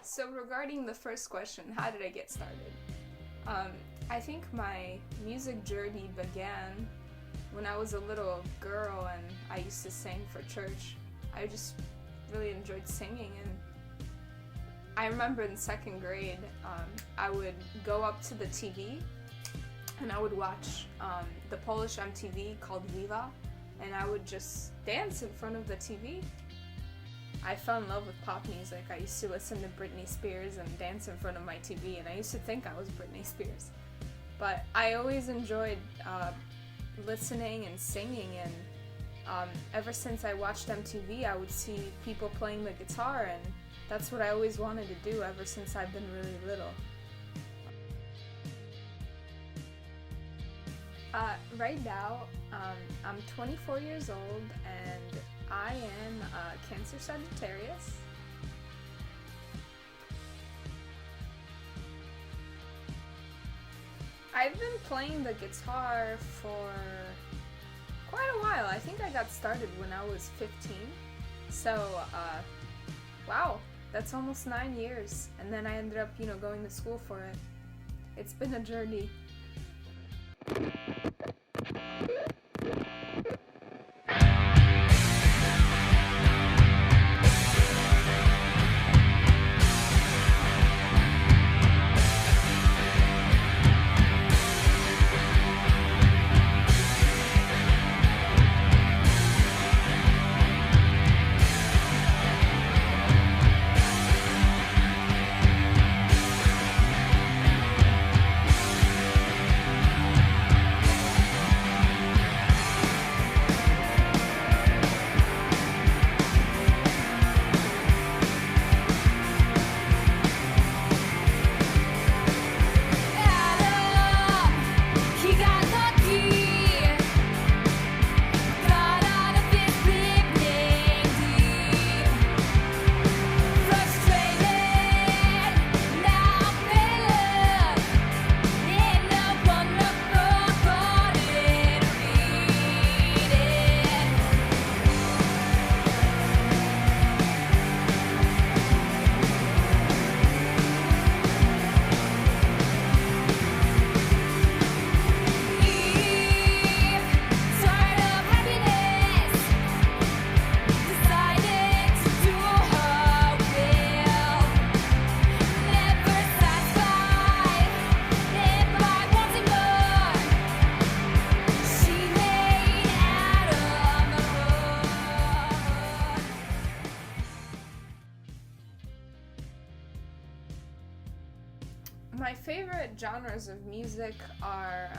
So regarding the first question, how did I get started? I think my music journey began when I was a little girl and I used to sing for church. I just really enjoyed singing, and I remember in second grade, I would go up to the TV and I would watch the Polish MTV called Viva, and I would just dance in front of the TV. I fell in love with pop music. I used to listen to Britney Spears and dance in front of my TV, and I used to think I was Britney Spears. But I always enjoyed listening and singing, and ever since I watched MTV, I would see people playing the guitar, and that's what I always wanted to do ever since I've been really little. Right now, I'm 24 years old, and I am a Cancer Sagittarius. I've been playing the guitar for quite a while. I think I got started when I was 15. So, wow, that's almost 9 years. And then I ended up, going to school for it. It's been a journey. My favorite genres of music are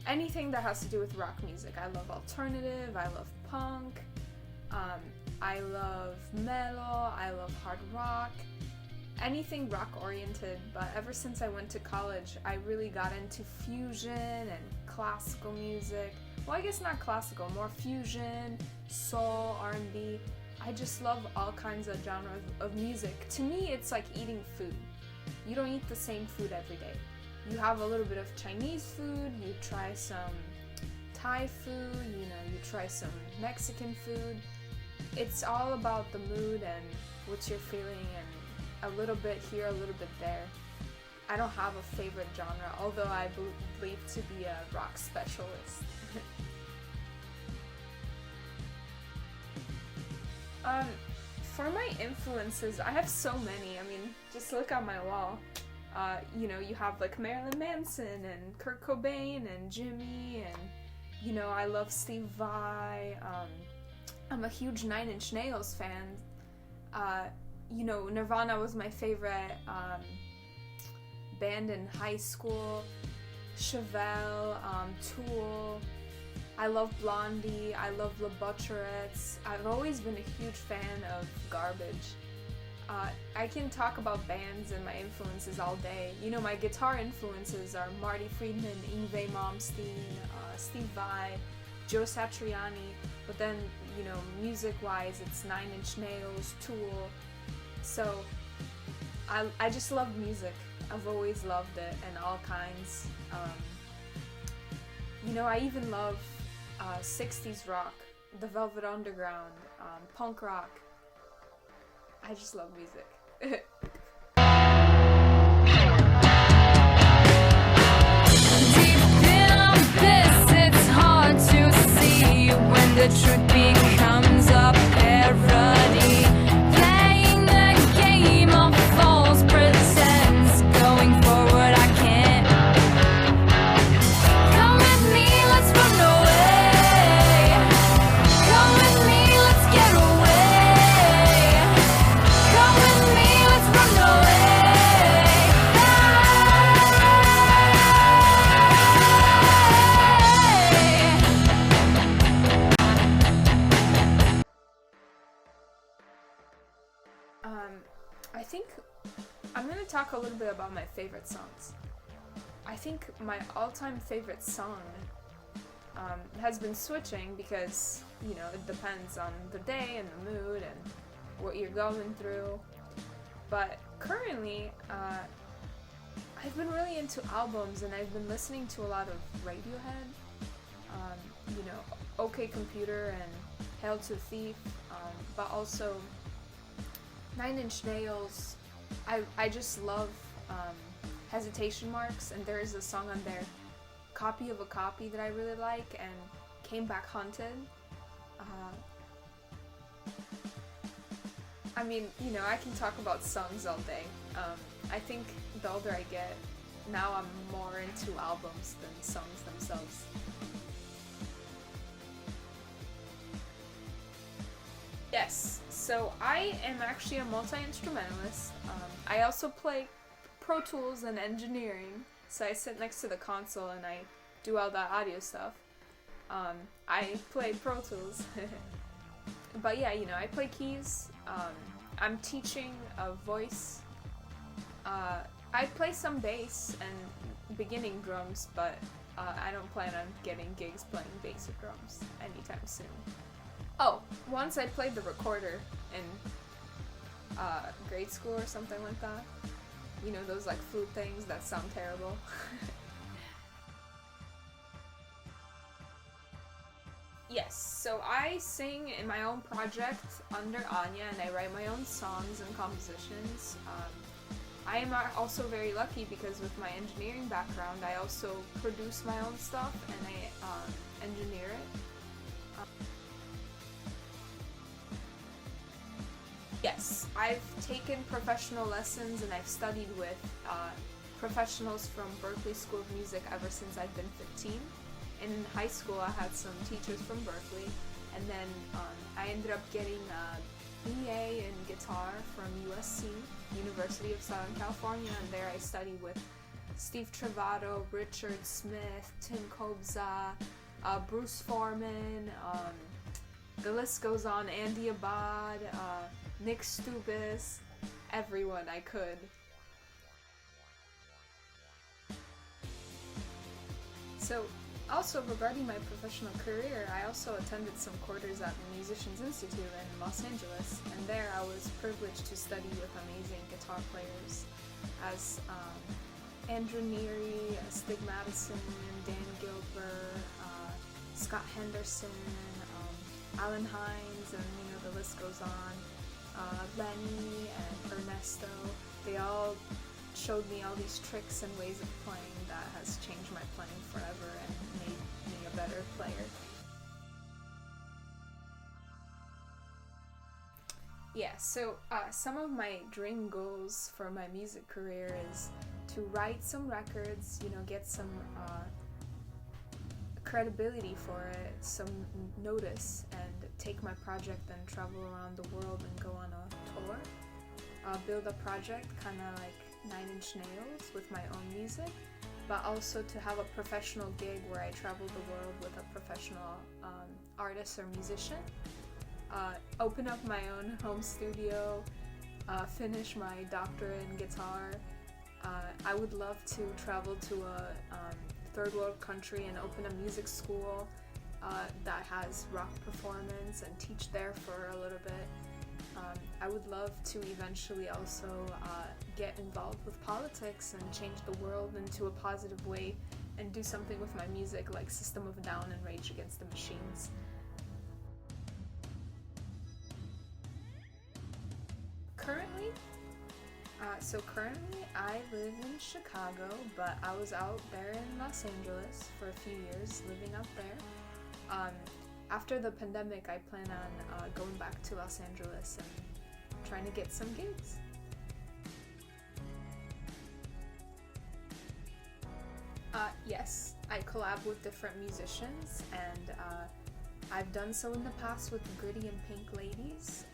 anything that has to do with rock music. I love alternative, I love punk, I love metal, I love hard rock, anything rock oriented. But ever since I went to college, I really got into fusion and classical music. Well, I guess not classical, more fusion, soul, R&B. I just love all kinds of genres of music. To me, it's like eating food. You don't eat the same food every day. You have a little bit of Chinese food, you try some Thai food, you try some Mexican food. It's all about the mood and what you're feeling, and a little bit here, a little bit there. I don't have a favorite genre, although I believe to be a rock specialist. For my influences, I have so many. I mean, just look on my wall. You have like Marilyn Manson and Kurt Cobain and Jimmy, and I love Steve Vai. I'm a huge Nine Inch Nails fan. Nirvana was my favorite band in high school. Chevelle, Tool. I love Blondie, I love Le Butcherettes. I've always been a huge fan of Garbage. I can talk about bands and my influences all day. My guitar influences are Marty Friedman, Yngwie Malmsteen, Steve Vai, Joe Satriani, but then, music-wise, it's Nine Inch Nails, Tool. So, I just love music. I've always loved it, and all kinds. I even love 60s rock. the Velvet Underground, punk rock. I just love music. Deep in this, it's hard to see when the truth becomes a parody. Playing the game of false pretense. Going forward, I can't. Come with me, let's run away. Come with me, let's get away. Come with me, let's run away. I think I'm gonna talk a little bit about my favorite songs. I think my all-time favorite song has been switching because, you know, it depends on the day and the mood and what you're going through. But currently, I've been really into albums and I've been listening to a lot of Radiohead, you know, OK Computer and Hail to the Thief, but also 9 Inch Nails. I just love Hesitation Marks, and there is a song on there, Copy of a Copy, that I really like, and Came Back Haunted. I mean, you know, I can talk about songs all day. I think the older I get, now I'm more into albums than songs themselves. Yes, so I am actually a multi-instrumentalist. I also play Pro Tools and engineering, so I sit next to the console and I do all that audio stuff. I play Pro Tools. But yeah, you know, I play keys. I'm teaching voice. I play some bass and beginning drums, but I don't plan on getting gigs playing bass or drums anytime soon. Oh, once I played the recorder in grade school or something like that. You know, those like flute things that sound terrible. Yes, so I sing in my own project under Ania, and I write my own songs and compositions. I am also very lucky because with my engineering background, I also produce my own stuff and I engineer it. Yes, I've taken professional lessons and I've studied with professionals from Berklee School of Music ever since I've been 15. In high school, I had some teachers from Berklee, and then I ended up getting an BA in guitar from USC, University of Southern California, and there I studied with Steve Travato, Richard Smith, Tim Kobza, Bruce Foreman, the list goes on, Andy Abad, Nick Stubis, everyone I could. So, also regarding my professional career, I also attended some quarters at the Musicians Institute in Los Angeles, and there I was privileged to study with amazing guitar players as Andrew Neary, Stig Madison, Dan Gilbert, Scott Henderson, Alan Hines, and you know, the list goes on. Lenny and Ernesto, they all showed me all these tricks and ways of playing that has changed my playing forever and made me a better player. Yeah, so some of my dream goals for my music career is to write some records, you know, get some credibility for it, some notice, and take my project and travel around the world and go on a tour. Build a project kind of like 9 Inch Nails with my own music, but also to have a professional gig where I travel the world with a professional artist or musician. Open up my own home studio, finish my doctorate in guitar. I would love to travel to a third world country and open a music school that has rock performance and teach there for a little bit. I would love to eventually also get involved with politics and change the world into a positive way and do something with my music like System of a Down and Rage Against the Machines. So currently I live in Chicago, but I was out there in Los Angeles for a few years, living out there. After the pandemic, I plan on going back to Los Angeles and trying to get some gigs. Yes, I collab with different musicians, and I've done so in the past with the Gritty and Pink Ladies,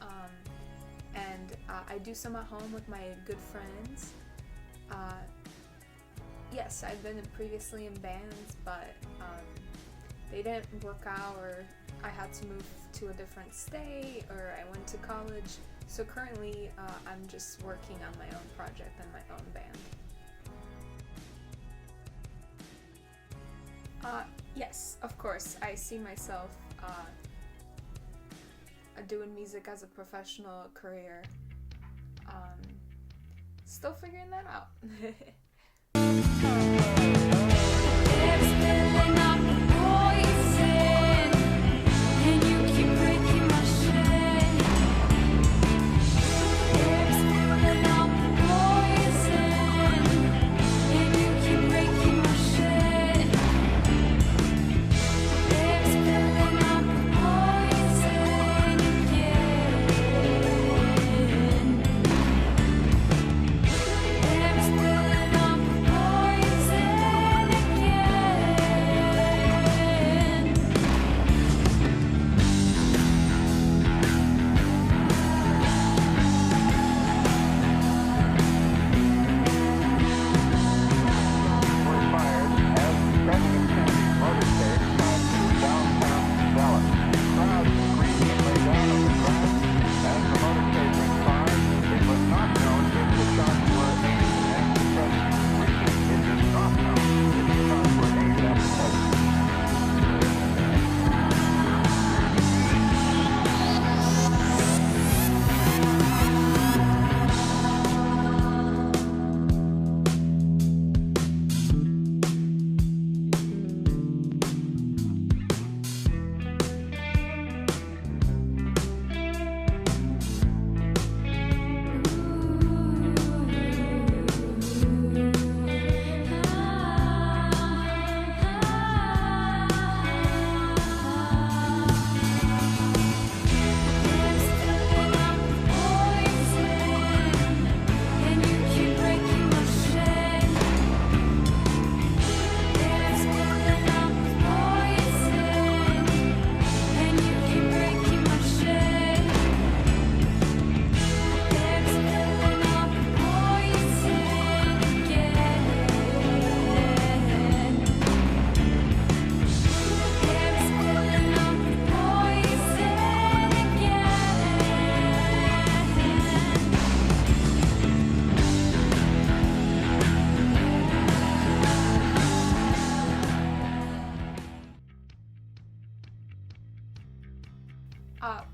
and I do some at home with my good friends. Yes, I've been previously in bands, but they didn't work out, or I had to move to a different state, or I went to college. So currently, I'm just working on my own project and my own band. Yes, of course. I see myself doing music as a professional career. Still figuring that out.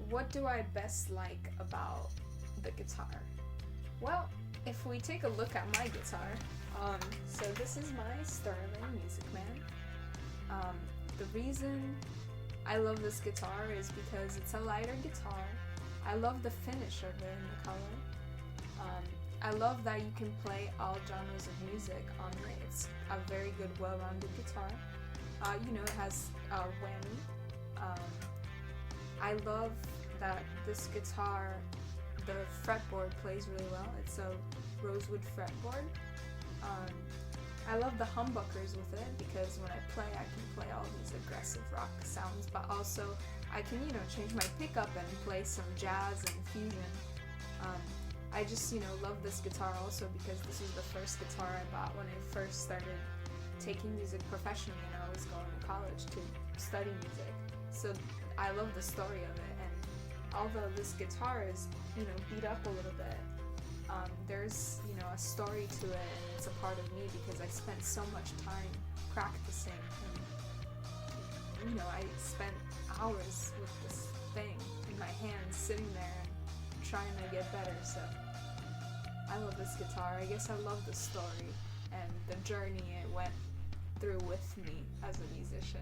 What do I best like about the guitar? Well, if we take a look at my guitar, so this is my Sterling Music Man. The reason I love this guitar is because it's a lighter guitar. I love the finish of it and the color. I love that you can play all genres of music on it. It's a very good, well-rounded guitar. It has a whammy. I love that this guitar, the fretboard plays really well. It's a rosewood fretboard. I love the humbuckers with it because when I play, I can play all these aggressive rock sounds, but also I can, change my pickup and play some jazz and fusion. I just, love this guitar also because this is the first guitar I bought when I first started taking music professionally and I was going to college to study music. So I love the story of it, and although this guitar is, beat up a little bit, there's, a story to it, and it's a part of me because I spent so much time practicing, and, I spent hours with this thing in my hands, sitting there and trying to get better, so I love this guitar. I guess I love the story and the journey it went through with me as a musician.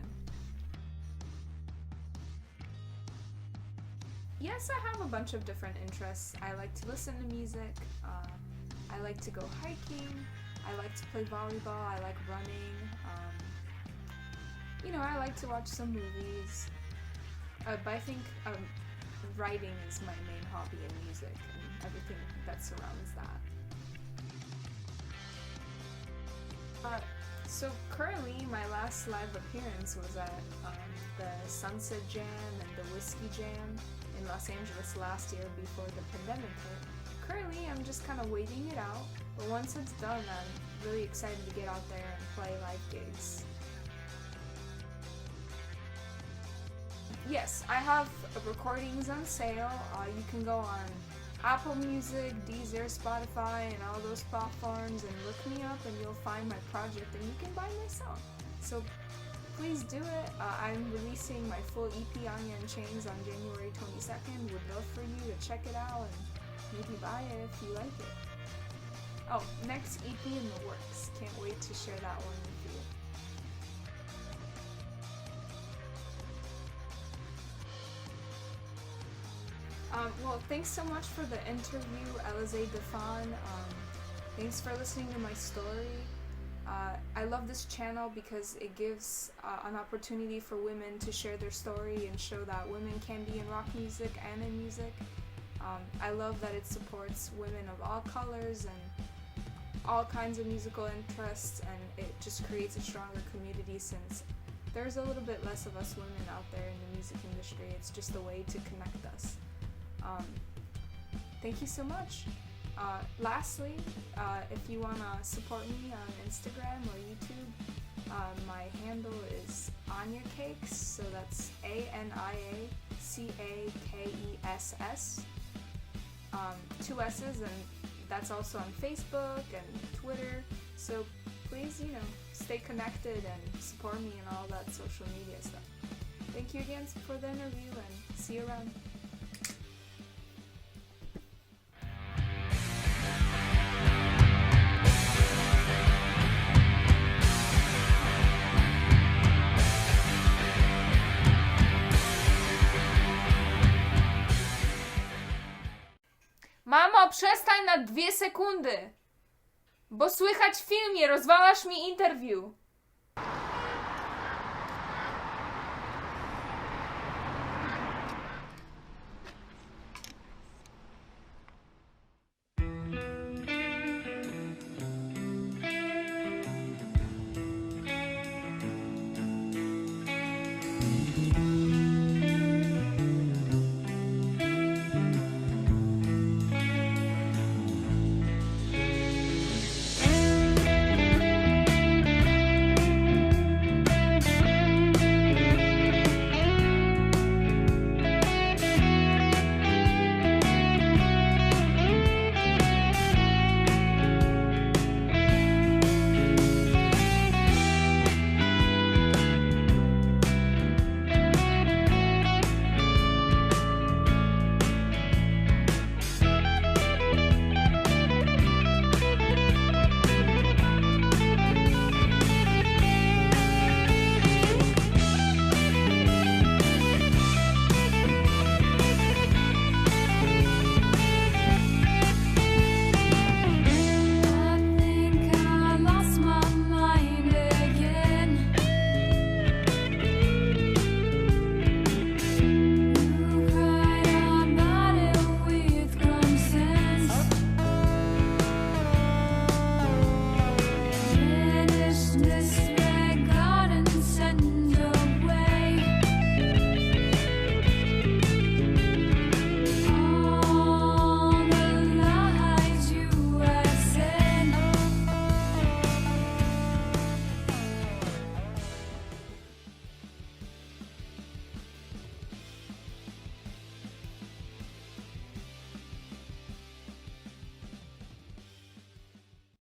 Yes, I have a bunch of different interests. I like to listen to music. I like to go hiking. I like to play volleyball. I like running. I like to watch some movies. But I think writing is my main hobby in music and everything that surrounds that. So currently, my last live appearance was at the Sunset Jam and the Whiskey Jam in Los Angeles last year before the pandemic hit. Currently, I'm just kind of waiting it out, but once it's done, I'm really excited to get out there and play live gigs. Yes, I have recordings on sale. You can go on Apple Music, Deezer, Spotify, and all those platforms and look me up and you'll find my project and you can buy my song. So please do it. I'm releasing my full EP, Ania and Chains, on January 22nd. Would love for you to check it out and maybe buy it if you like it. Oh, next EP in the works. Can't wait to share that one with you. Well, thanks so much for the interview, Alizee, Defan. Thanks for listening to my story. I love this channel because it gives an opportunity for women to share their story and show that women can be in rock music and in music. I love that it supports women of all colors and all kinds of musical interests, and it just creates a stronger community since there's a little bit less of us women out there in the music industry. It's just a way to connect us. Thank you so much. Lastly, if you want to support me on Instagram or YouTube, my handle is Ania Cakes, so that's ANIACAKESS, 2 S's, and that's also on Facebook and Twitter, so please, stay connected and support me in all that social media stuff. Thank you again for the interview, and see you around. Mamo, przestań na 2 sekundy! Bo słychać w filmie, rozwalasz mi interview!